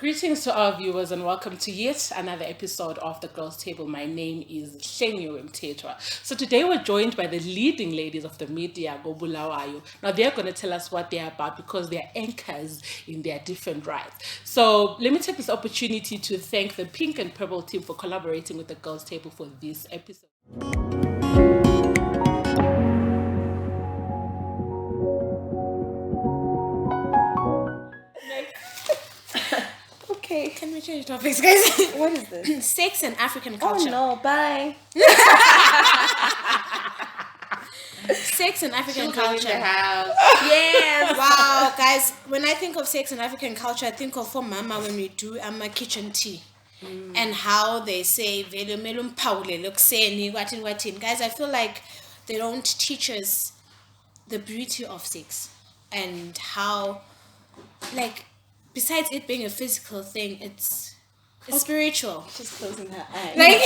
Greetings to our viewers and welcome to yet another episode of The Girls Table. My name is Hlengiwe Mtetwa. So today we're joined by the leading ladies of the media, Gobulawayo. Now they're going to tell us what they're about because they're anchors in their different rights. So let me take this opportunity to thank the Pink and Purple team for collaborating with The Girls Table for this episode. Okay. Can we change topics, guys? What is this? Sex and African culture. Oh no, bye. Sex and African Children culture. in the house. Yes. Wow, guys. When I think of sex and African culture, I think of for mama when we do a kitchen tea. And how they say vele kumele umphawulele ekuseni kwathini kwathini. Guys, I feel like they don't teach us the beauty of sex and how, like, besides it being a physical thing, it's spiritual. She's closing her eyes. Like,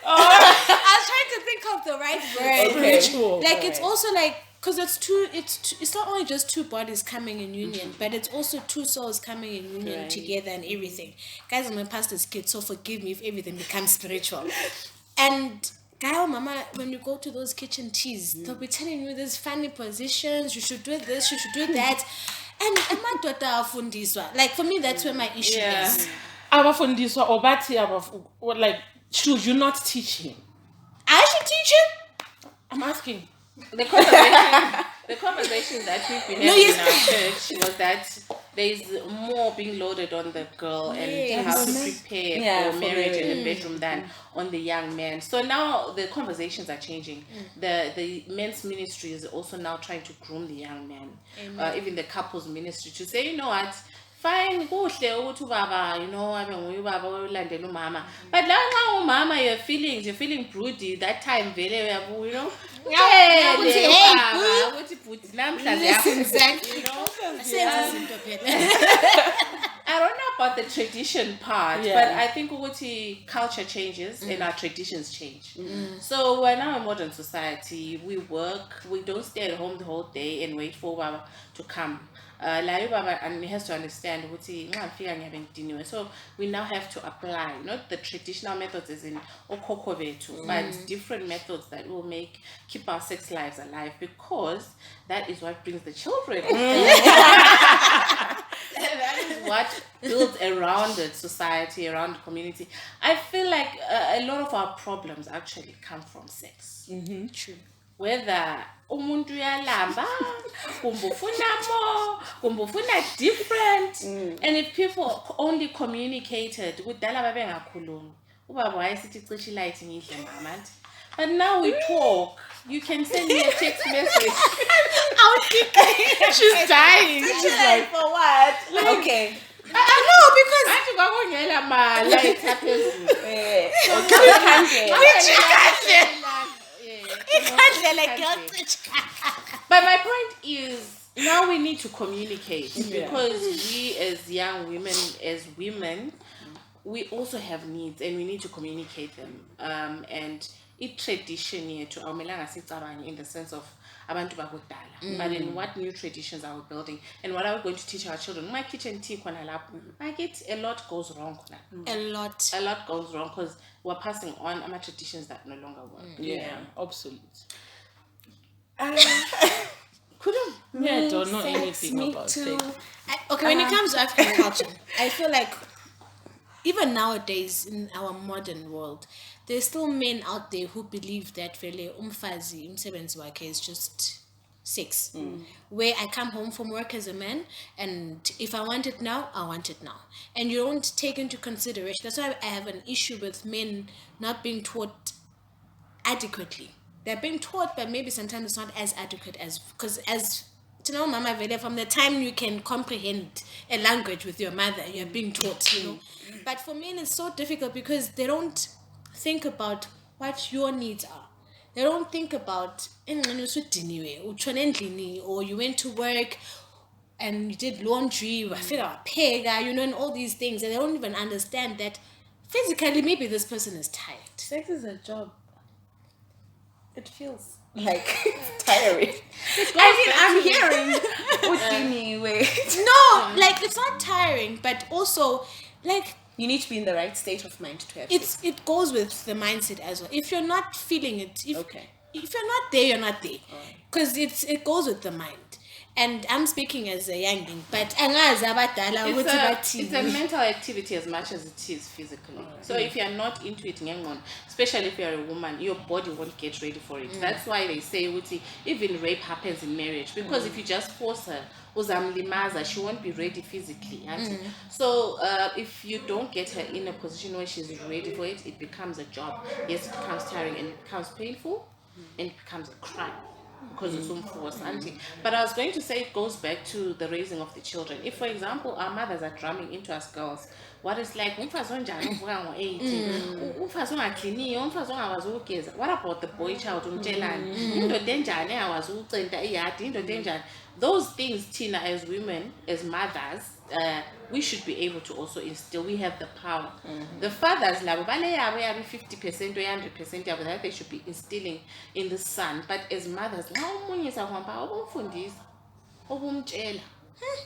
I was trying to think of the right word. Spiritual. Like, it's also like, because it's not only just two bodies coming in union, but it's also two souls coming in union together and everything. Guys, I'm a pastor's kid, so forgive me if everything becomes spiritual. And guy or mama, when you go to those kitchen teas, they'll be telling you these funny positions, you should do this, you should do that. And amadoda afundiswa. Like, for me, that's where my issue is. Abafundiswa obathi like, should you not teach him? I should teach him? I'm asking. The conversation that we've been having in our church was that there's more being loaded on the girl and how to prepare for marriage in the bedroom than on the young man. So now the conversations are changing. The men's ministry is also now trying to groom the young man. Even the couples ministry to say, you know what, fine, kuhle ukuthi ubaba, you know, abe nguye ubaba olandela umama. But la nxa umama you're feeling broody that time vele uyabu, you know. Yeah, Exactly. I don't know about the tradition part, but I think culture changes and our traditions change. So we're now a modern society. We work. We don't stay at home the whole day and wait for Baba to come. And he has to understand so we now have to apply not the traditional methods as in okokovetu, but different methods that will keep our sex lives alive, because that is what brings the children. That is what builds around the society, around the community. I feel like a lot of our problems actually come from sex. True. Whether umuntu uyalamba kumbe ufuna more kumbe ufuna different, and if people only communicated kudala babengakhulumi ubaba wayesithi cishe light ngidle manje, but now we talk. You can send me a text message. She's dying. She's like, for what? Okay. I know, because Athi kwakungela mali it happens. But my point is, now we need to communicate, because we as young women, as women, we also have needs and we need to communicate them. And it tradition yethu awumelanga sicabanye in the sense of abantu bakudala, but in what new traditions are we building and what are we going to teach our children? My kitchen tea khona lapho, a lot goes wrong khona. A lot goes wrong because we're passing on our traditions that no longer work. Obsolete. I don't know anything about sex. Okay, when it comes to African culture, I feel like even nowadays in our modern world, there's still men out there who believe that vele umfazi umsebenzi wakhe is just sex. Where I come home from work as a man, and if I want it now, I want it now. And you don't take into consideration. That's why I have an issue with men not being taught adequately. They're being taught, but maybe sometimes it's not as adequate as, because as to know mama vele, from the time you can comprehend a language with your mother, you're being taught, you know. But for men it's so difficult because they don't think about what your needs are. They don't think about or you went to work and you did laundry, and all these things, and they don't even understand that physically maybe this person is tired. Sex is a job. It feels like it's tiring. I'm Hlengiwe. No, like it's not tiring, but also like You need to be in the right state of mind to have it goes with the mindset as well. If you're not feeling it, Okay. if you're not there, you're not there, because it goes with the mind. And I'm speaking as a youngling, but angazi abadala ukuthi bathini. It's a mental activity as much as it is physical. So if you're not into it, especially if you're a woman, your body won't get ready for it. That's why they say even rape happens in marriage, because if you just force her, uzamlimaza, she won't be ready physically. So if you don't get her in a position where she's ready for it, it becomes a job. Yes, it becomes tiring and it becomes painful and it becomes a crime. Because it's force auntie. But I was going to say it goes back to the raising of the children. If, for example, our mothers are drumming into us girls, what is like, what about the boy child? Those things, Tina, as women, as mothers, we should be able to also instill. We have the power. The fathers, 50% or 100% that they should be instilling in the son. But as mothers,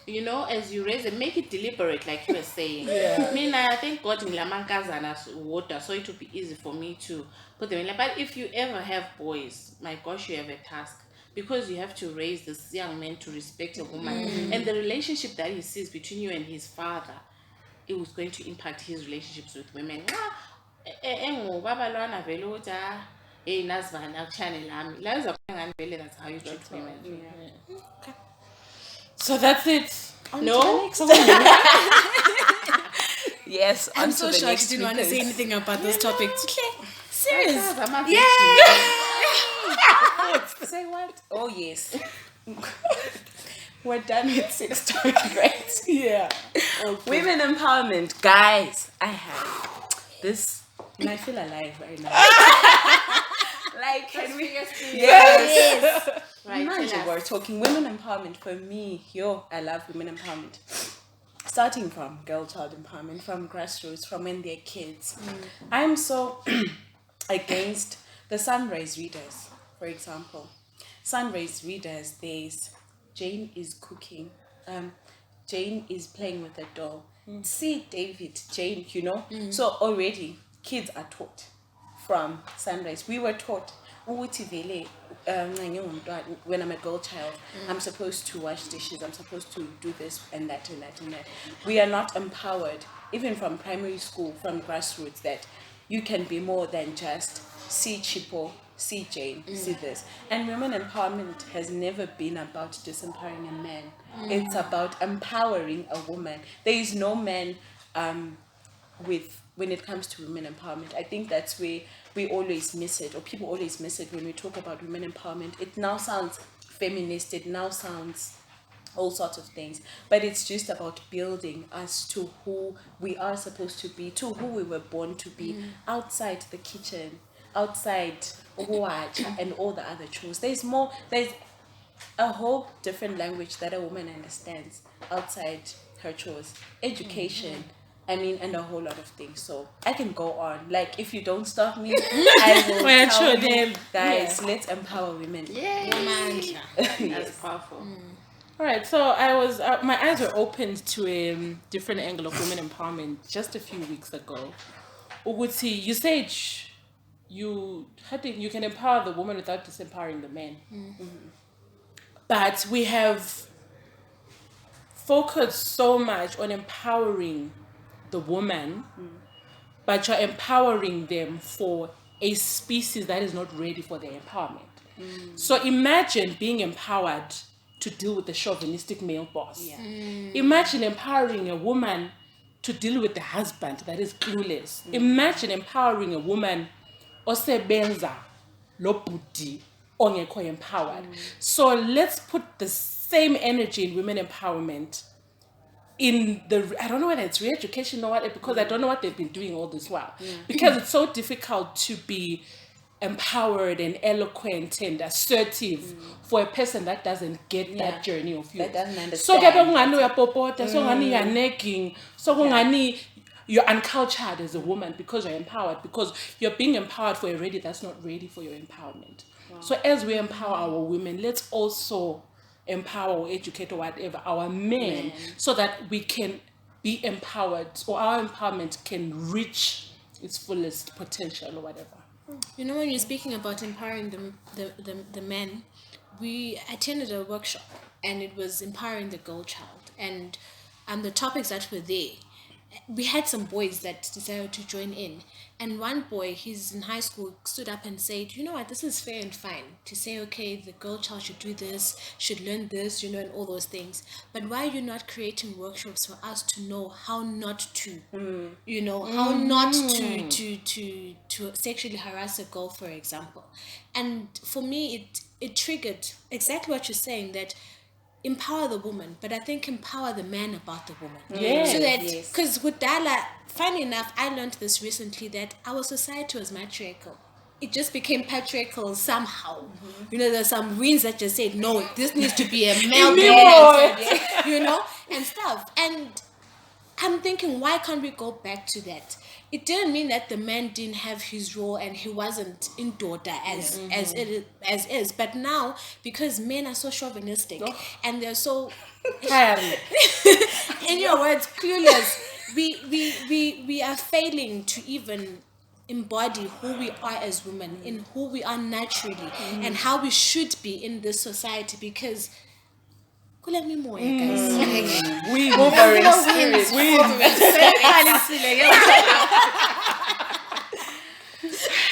you know, as you raise it, make it deliberate, like you were saying. I thank God in Lamankazana's water, so it will be easy for me to put them in. But if you ever have boys, my gosh, you have a task. Because you have to raise this young man to respect a woman. And the relationship that he sees between you and his father, it was going to impact his relationships with women. That's how you treat women. So that's it. No? Yes, I'm on so to the shocked next you didn't want to say because- anything about this topic. Serious. Say what? Oh yes. We're done with sex talk, right? Yeah. Women empowerment, guys. I have this, and I feel alive right now. Like, can we? Yes. Right, Imagine tell us. we're talking women empowerment. For me, I love women empowerment. Starting from girl child empowerment, from grassroots, from when they're kids. I'm so against the sunrise readers, for example. Sunrise readers, there's Jane is cooking, Jane is playing with a doll. See David, Jane, you know? So already kids are taught from sunrise. We were taught ukuthi vele, when I'm a girl child, I'm supposed to wash dishes, I'm supposed to do this and that and that and that. We are not empowered, even from primary school, from grassroots, that you can be more than just see Chipo, see Jane, see this. And women empowerment has never been about disempowering a man. It's about empowering a woman. There is no man when it comes to women empowerment. I think that's where we always miss it, or people always miss it when we talk about women empowerment. It now sounds feminist, it now sounds all sorts of things, but it's just about building us to who we are supposed to be, to who we were born to be, outside the kitchen, outside and all the other chores. There's a whole different language that a woman understands outside her chores, education, I mean, and a whole lot of things. So I can go on. Like, if you don't stop me, I will Well, tell sure, you, then. guys, let's empower women. Yay! That's Yes. powerful. All right, so I was my eyes were opened to a different angle of women empowerment just a few weeks ago. Uguti, you said you can empower the woman without disempowering the man. But we have focused so much on empowering the woman, but you're empowering them for a species that is not ready for their empowerment. So imagine being empowered to deal with the chauvinistic male boss. Imagine empowering a woman to deal with the husband that is clueless. Imagine empowering a woman osebenza lobudi ongekho empowered. So let's put the same energy in women empowerment in I don't know whether it's re-education or what, because I don't know what they've been doing all this while. Because it's so difficult to be empowered and eloquent and assertive for a person that doesn't get that journey of yours. That doesn't understand. So kungani uyapopota, so kungani you're nagging, so kungani you're uncultured as a woman because you're empowered, because you're being empowered for a ready that's not ready for your empowerment. So as we empower our women, let's also empower or educate or whatever our men so that we can be empowered, or our empowerment can reach its fullest potential or whatever. You know, when you're speaking about empowering the men, we attended a workshop and it was empowering the girl child, and the topics that were there, we had some boys that decided to join in, and one boy, he's in high school, stood up and said, you know what, this is fair and fine to say, okay, the girl child should do this, should learn this, you know, and all those things, but why are you not creating workshops for us to know how not to, you know, how not to sexually harass a girl, for example? And for me, it triggered exactly what you're saying, that empower the woman, but I think empower the man about the woman. Yes, so that, because with Dala, funny enough, I learned this recently, that our society was matriarchal. It just became patriarchal somehow. You know, there's some winds that just said, no, this needs to be a male dominance, you know, and stuff. And I'm thinking, why can't we go back to that? It didn't mean that the man didn't have his role and he wasn't in daughter as is. But now, because men are so chauvinistic and they're so, in your words, clueless, we are failing to even embody who we are as women, in who we are naturally, and how we should be in this society, because let me more, guys. We hovering spirit.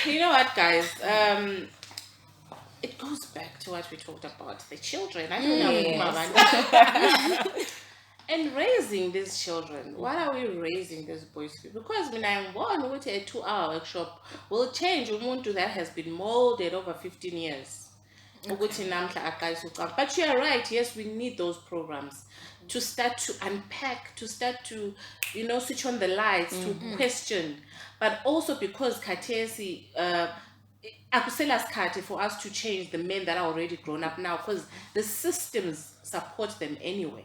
You know what, guys? It goes back to what we talked about, the children. I don't know. And raising these children. What are we raising these boys to? Because when I'm born with a 2-hour workshop will change umuntu that has been molded over 15 years. But you are right, yes, we need those programs to start to unpack, to start to, you know, switch on the lights, to question, but also because Katesi, for us to change the men that are already grown up now, because the systems support them anyway.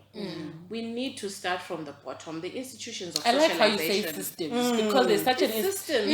We need to start from the bottom. The institutions of socialization. I like how you say systems, because there's such an system.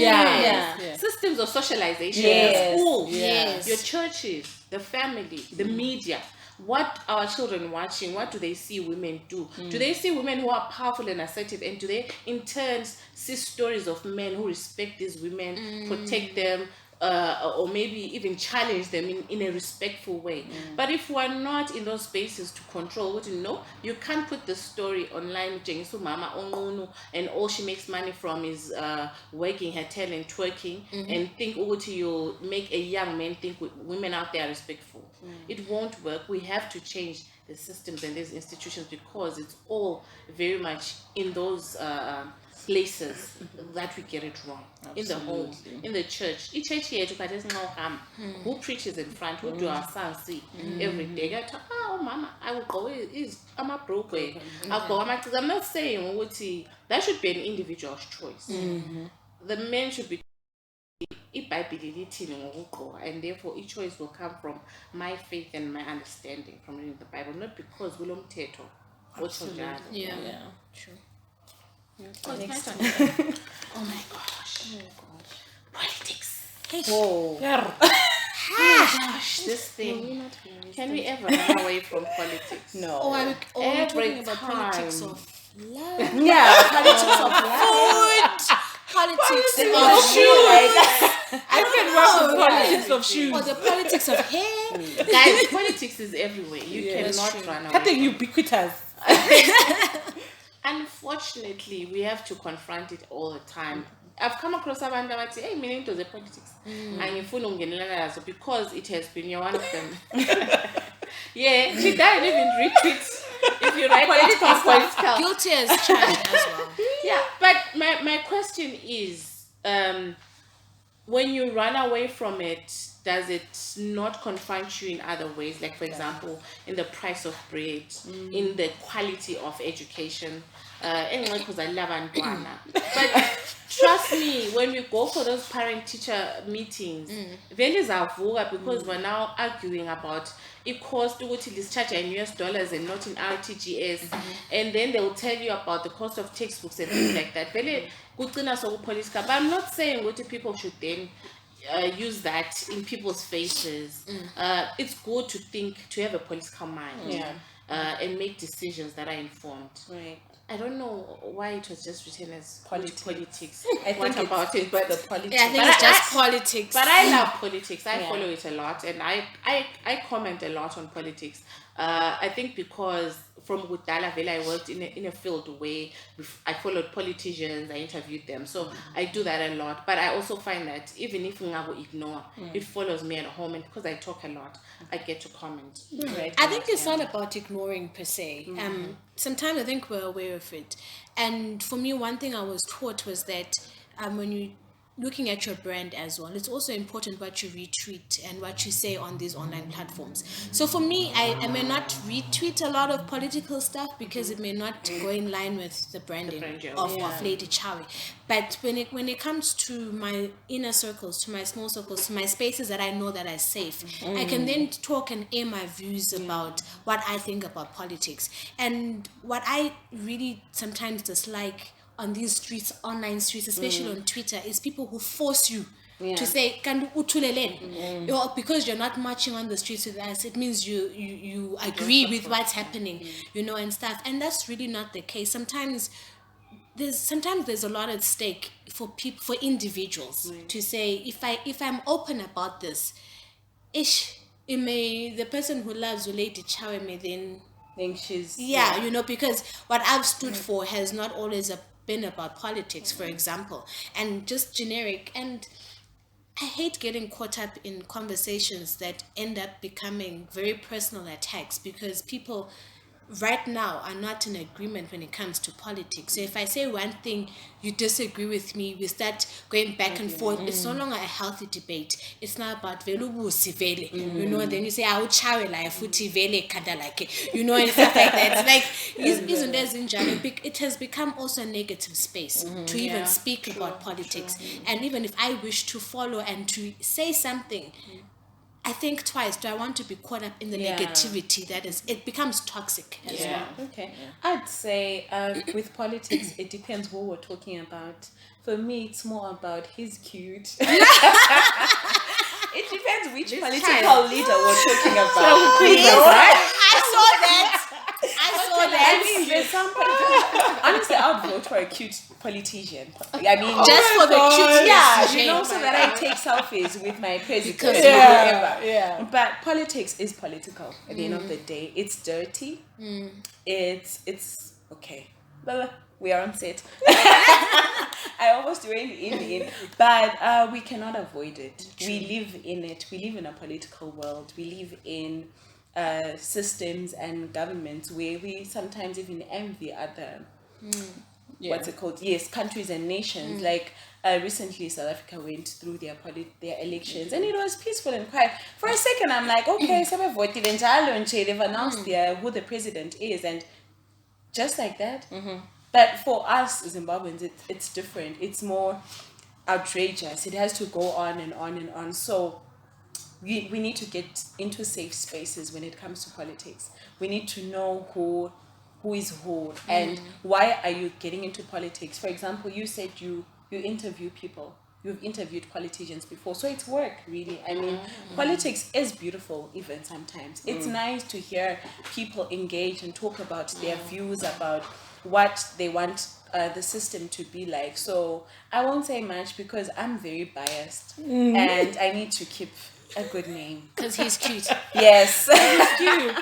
Systems of socialization. Yes. Schools, Yes. your churches, the family, the media. What are our children watching? What do they see women do? Do they see women who are powerful and assertive? And do they in turn see stories of men who respect these women, protect them, or maybe even challenge them in a respectful way? But if we're not in those spaces to control, what you know, you can't put the story online, and all she makes money from is working her tail and twerking, and think you'll make a young man think women out there are respectful. It won't work. We have to change the systems and these institutions, because it's all very much in those places that we get it wrong. Absolutely. In the home, in the church. Each church here, who preaches in front, who do our sons see every day. Oh, mama, I will go. I'm a broke. I'll go. I'm not saying that should be an individual's choice. The men should be, and therefore each choice will come from my faith and my understanding from reading the Bible, not because we're Mtetwa or Chojana. Yeah, true. Oh my gosh. Politics. Whoa. Gosh, this thing. Can we ever run away from politics? No. Or are we talking about time. politics of love? Politics of food. Politics of shoes. I can work with politics of shoes. Or the politics of hair. Guys, politics is everywhere. You cannot run away. I think ubiquitous. Unfortunately, we have to confront it all the time. I've come across someone that say, hey, meaning into the politics. And you phone because it has been, you're one of them. Yeah, she doesn't even retweet. If you write political. Guilty as charged as well. Yeah, but my question is, when you run away from it, does it not confront you in other ways? Like, for example, in the price of bread, in the quality of education. But trust me, when we go for those parent-teacher meetings, values are vulgar, because we're now arguing about it costs to discharge in US dollars and not in RTGS, and then they will tell you about the cost of textbooks and things like that. But I'm not saying what people should then use that in people's faces. It's good to have a political mind. And make decisions that are informed. Right. I don't know why it was just written as politics. I think about it, but the politics. Yeah, I think it's just politics. But I love politics. I follow it a lot, and I comment a lot on politics. I think because from Gudala Vela, I worked in a field where I followed politicians, I interviewed them. So I do that a lot. But I also find that even if I ignore, it follows me at home. And because I talk a lot, I get to comment. Right. I think it's not about ignoring per se. Sometimes I think we're aware of it. And for me, one thing I was taught was that when you looking at your brand as well, it's also important what you retweet and what you say on these online platforms. So for me, I may not retweet a lot of political stuff because it may not go in line with the branding of Lady Chawi. But when it comes to my inner circles, to my small circles, to my spaces that I know that are safe, I can then talk and air my views about what I think about politics. And what I really sometimes dislike on these streets, online streets, especially on Twitter, is people who force you to say, "Kandu utulelen." Because you're not marching on the streets with us, it means you agree with what's happening, and stuff. And that's really not the case. Sometimes there's a lot at stake for people, for individuals, to say, if I'm open about this, the person who loves Lady Chawe may then think she's because what I've stood for has not always been about politics, for example, and just generic. And I hate getting caught up in conversations that end up becoming very personal attacks, because people right now are not in agreement when it comes to politics. So if I say one thing, you disagree with me, we start going back and forth. It's no longer a healthy debate. It's not about velubusi vele, then you say awuchawe la futhi vele khanda lakhe, and stuff like that. It's like it has become also a negative space to even speak about politics. And even if I wish to follow and to say something, I think twice. Do I want to be caught up in the negativity that is? It becomes toxic as well. Okay. I'd say with politics, it depends what we're talking about. For me, it's more about he's cute. It depends which political leader we're talking about. I saw that. I mean, there's some honestly, I would vote for a cute politician. I mean, just for the cute, so that I take selfies with my president. But politics is political. At the end of the day, it's dirty. It's okay. But we are on set. I almost went in, but we cannot avoid it. We live in it. We live in a political world. We live in systems and governments where we sometimes even envy other what's it called? Yes, countries and nations. Like recently South Africa went through their elections and it was peaceful and quiet. For a second I'm like, okay, they've announced who the president is, and just like that. But for us Zimbabweans, it's different. It's more outrageous. It has to go on and on and on. So we need to get into safe spaces when it comes to politics. We need to know who is who and why are you getting into politics. For example, you said you interview people. You've interviewed politicians before. So it's work, really. I mean, politics is beautiful even sometimes. It's nice to hear people engage and talk about their views about what they want the system to be like. So I won't say much because I'm very biased and I need to keep a good name. Because he's cute. Yes. He's cute.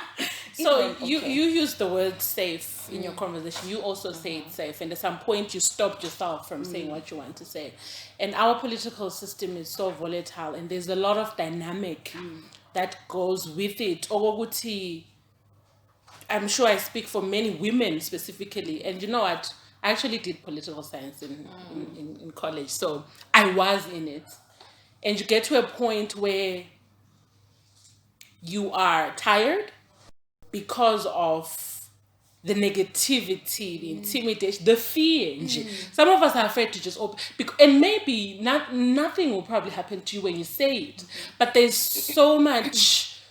So you use the word safe in your conversation. You also say it's safe, and at some point you stopped yourself from saying what you want to say. And our political system is so volatile, and there's a lot of dynamic that goes with it. Ogoguti, I'm sure I speak for many women specifically, and you know what? I actually did political science in college, so I was in it. And you get to a point where you are tired because of the negativity, the intimidation, the fear. Some of us are afraid to just open. And maybe nothing will probably happen to you when you say it. But there's so much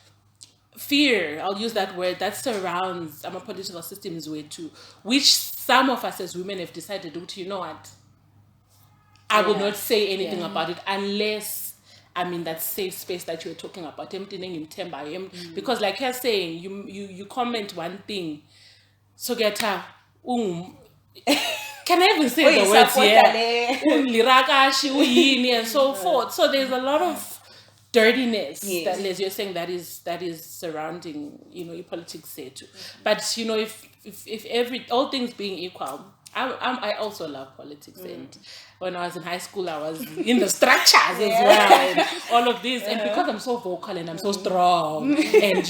fear, I'll use that word, that surrounds our political systems way too, which some of us as women have decided, you know what? I will not say anything about it unless I'm in that safe space that you were talking about. Because like you're saying, you comment one thing, so get her, can I even say the words here? And so forth. So there's a lot of dirtiness that, as you're saying, that is surrounding, your politics say too. But if all things being equal, I also love politics, and when I was in high school, I was in the structures as well, and all of this. And because I'm so vocal and I'm so strong, and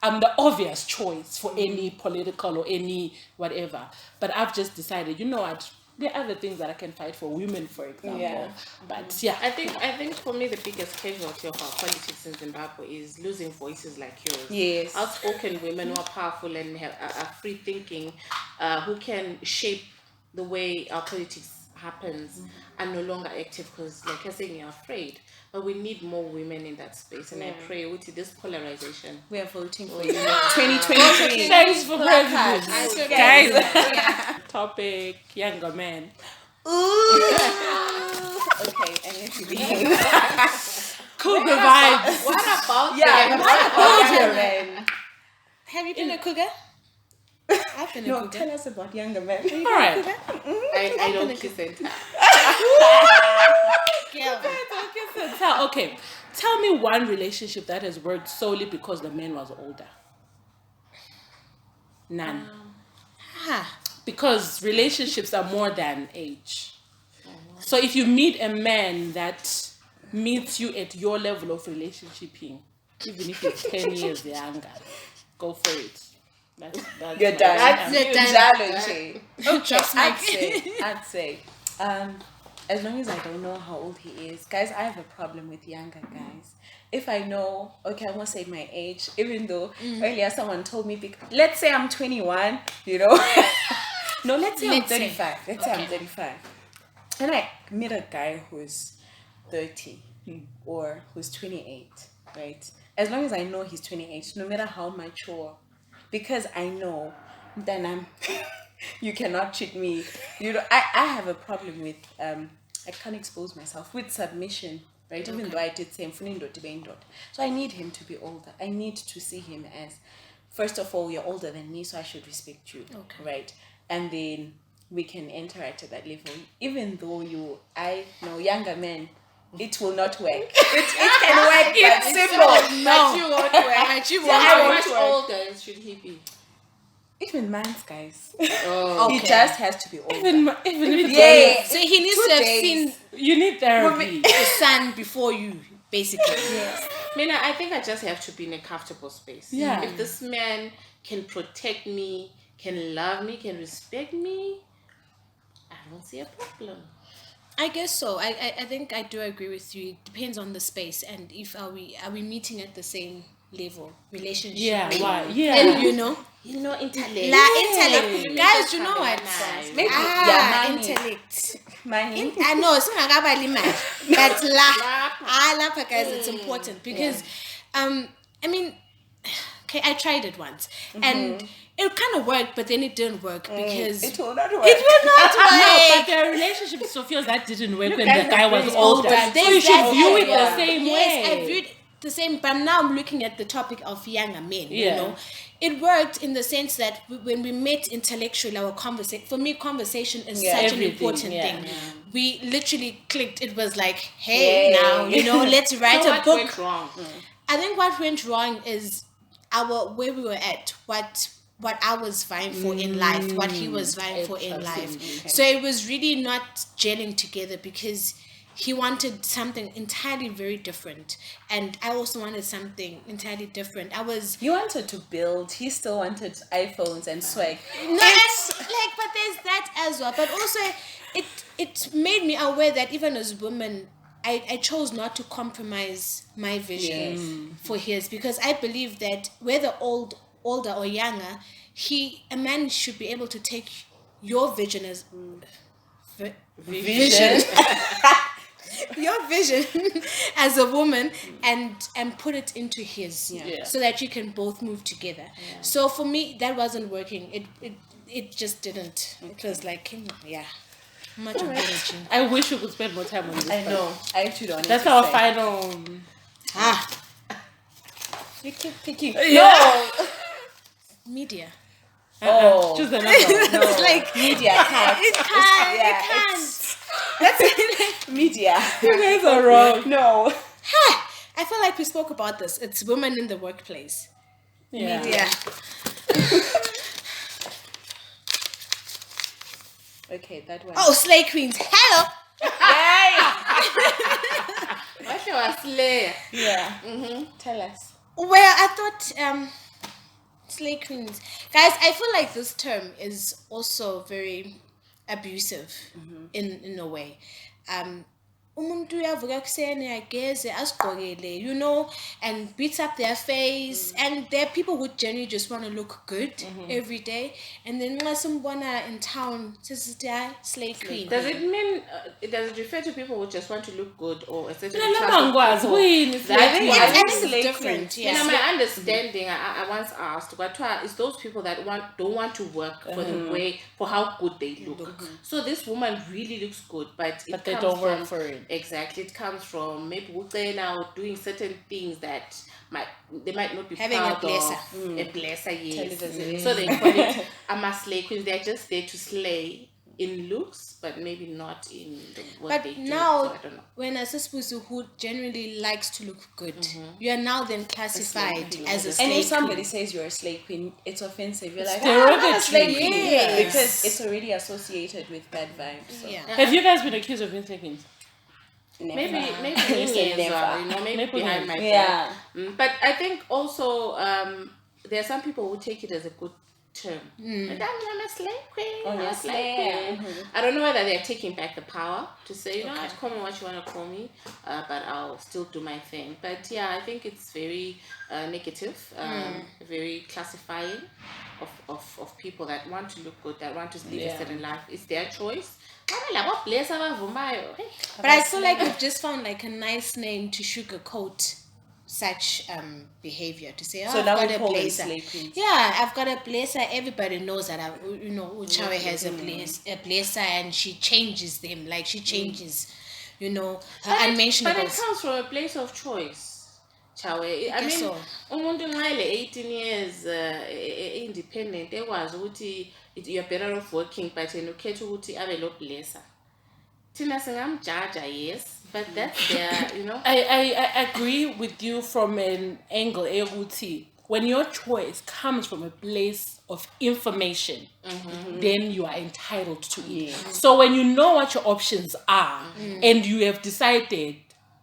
I'm the obvious choice for any political or any whatever. But I've just decided, what? There are other things that I can fight for, women, for example. Yeah. But yeah, I think for me the biggest casualty of our politics in Zimbabwe is losing voices like yours. Yes. Outspoken women who are powerful and are free thinking, who can shape the way our politics happens, are no longer active because, like you're saying, you're afraid. But we need more women in that space, and I pray with this polarization. We are voting for you. 2023. Thanks for president, guys. Topic: younger men. Ooh. Okay, I need to be. Cougar vibes. What about younger men? Have you been a cougar? I've been a cougar. Tell us about younger men. All right. I don't kiss and tell. Okay, tell me one relationship that has worked solely because the man was older. None. Because relationships are more than age. So if you meet a man that meets you at your level of relationshiping, even if it's 10 years younger, go for it. That's you're done. Okay, I'd say, as long as I don't know how old he is, guys, I have a problem with younger guys. If I know, okay, I won't say my age, even though earlier someone told me, let's say I'm 21, No, let's say I'm 35. Let's say I'm 35. And I meet a guy who's 30 or who's 28, right? As long as I know he's 28, no matter how mature, because I know then you cannot cheat me. I have a problem with I can't expose myself with submission, right? Even though I did say so I need him to be older. I need to see him as, first of all, you're older than me, so I should respect you, right? And then we can interact at that level. Even though I know younger men, it will not work. It can work, but simple. But you won't work. How much older should he be? Even man's guys. Oh, he just has to be older. Even if it's so he needs to have seen you need therapy. The sun before you, basically. Yes. I think I just have to be in a comfortable space. Yeah. If this man can protect me, can love me, can respect me, I don't see a problem. I guess so. I think I do agree with you. It depends on the space and if are we meeting at the same level relationship. Yeah, why? Yeah. And intellect. Intellect. Guys, you know what? Maybe intellect. Money. I know it's not about money, but lapha guys, it's important because okay, I tried it once and it kind of worked, but then it didn't work because it will not work. It will not work. No, but there are relationships, Sophia, that didn't work when the guy was older. So you should view it the same way. Yes, I viewed the same, but now I'm looking at the topic of younger men. You know, it worked in the sense that when we met intellectually, our conversation. For me, conversation is such an important thing. Yeah. We literally clicked. It was like, hey, now let's write a book. What went wrong? I think what went wrong is where we were at, what I was vying for in life, what he was vying for in life. Okay. So it was really not gelling together because he wanted something entirely very different, and I also wanted something entirely different. You wanted to build. He still wanted iPhones and swag. No, but there's that as well. But also, it made me aware that even as women, I chose not to compromise my vision for his, because I believe that whether older or younger, a man should be able to take your vision as vision. Your vision as a woman and put it into his, so that you can both move together. So for me, that wasn't working. It just didn't. It was like, Much apology. I wish we could spend more time on this. I know. I actually don't. That's our final. You keep picking. Yeah. No. Media. Choose another one. No. It's like Media can't. it can't. Yeah, It can't. That's it. Media. You guys are wrong. No. I feel like we spoke about this. It's women in the workplace. Yeah. Media. Okay, that one. Oh, slay queens. Hello. What you are slayer? Yeah. Tell us. Well, I thought slay queens. Guys, I feel like this term is also very abusive in a way. Umuntu uyavuka ekuseni ageze azigqokele, you know, and beats up their face, and there are people who genuinely just want to look good every day, and then nxa simbona in town sesithi hayi slay queen. Does it mean, does it refer to people who just want to look good or a certain No, class of ngikwazi people? kuyini That I think is it's different. You know, Yeah. my understanding, I once asked, but it's those people that don't want to work for the way, for how good they look. So this woman really looks good, but they don't work for it. Exactly, it comes from maybe now doing certain things that they might not be Having a proud blesser. of. A blesser, yes. Television. So they call it slay queens. They're just there to slay in looks, but maybe not in what But they do. now, So I don't know. when a Sispusu who generally likes to look good, you are now then classified as a And slay if somebody queen. says you're a slay queen, it's offensive. You're like, derogatory. I'm not a slay queen. Yes. Because it's already associated with bad vibes. So. Yeah. Have you guys been accused of being slay queens? Never. Maybe Say as well, never. you know, maybe Maybe behind my back. Yeah. But I think also there are some people who take it as a good term. But I'm a slay queen. Oh, I'm you're a slay queen. I don't know whether they're taking back the power to say, you know what, call me what you want to call me, but I'll still do my thing. But yeah, I think it's very negative, very classifying of people that want to look good, that want to live a certain life. It's their choice. But I feel like we've just found like a nice name to sugarcoat such behavior, to say, oh, So I've now got we a call them blazer. slay queens. Yeah, I've got a blazer. Everybody knows that Uchawe has a blazer, and she changes them. Like she changes, her unmentionables. But it comes from a place of choice. Chawe. I guess mean, so. umuntu nxa 18 years independent ekwazi ukuthi you're better off working, but yena ukhetha ukuthi abe lo blesser. Thina singamjaja, yes, but that's their, I agree with you from an angle, Eguti. When your choice comes from a place of information, then you are entitled to it. So when you know what your options are and you have decided,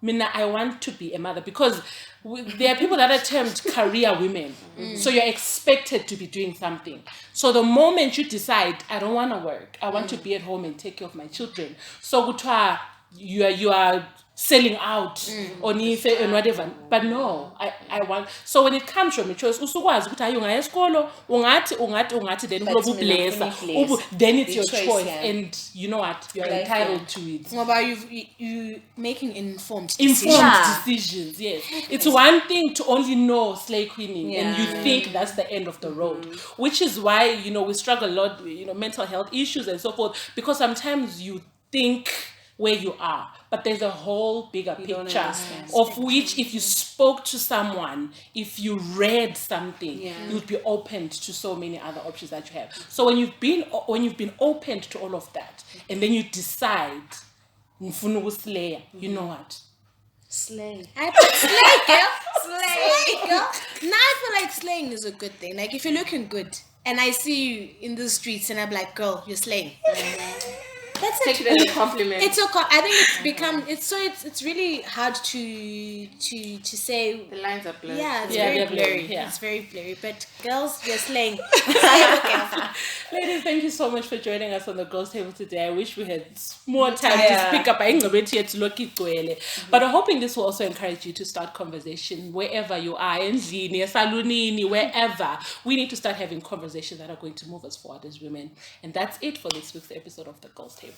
Mina, I want to be a mother, because there are people that are termed career women. So you're expected to be doing something. So the moment you decide, I don't want to work, I want to be at home and take care of my children. So kuthiwa you are selling out on ife and whatever. But no, I want. So when it comes from a choice, usukwazi ukuthi ayo ngaya esikolo ungathi then But kulobu mina blesser. ngifuna ibless. Then it's The your choice, choice, yeah. and you know what, you're Life, entitled to it. Ngoba you making informed decisions. Informed decisions, yes. It's one thing to only know slay queening and you Yeah. think that's the end of the road, which is why, we struggle a lot with, mental health issues and so forth, because sometimes you think where you are, but there's a whole bigger don't picture understand. of which, if you spoke to someone, if you read something, you'd be opened to so many other options that you have. So when you've been opened to all of that, and then you decide, ngifuna ukuslaya, you know what? Slay. I put slay, girl. Slay, girl. Now I feel like slaying is a good thing. Like if you're looking good and I see you in the streets and I'm like, girl, you're slaying. That's take it. it as a compliment. I think it's become it's really hard to say. The lines are blurred. Yeah, it's Yeah, very they're blurry, blurry. yeah. It's very blurry. But girls, you're slaying. Slay. Ladies, thank you so much for joining us on the Girls Table today. I wish we had more time to speak up. But I'm hoping this will also encourage you to start conversation wherever you are, in Zini, Salunini, wherever. We need to start having conversations that are going to move us forward as women. And that's it for this week's episode of the Girls Table.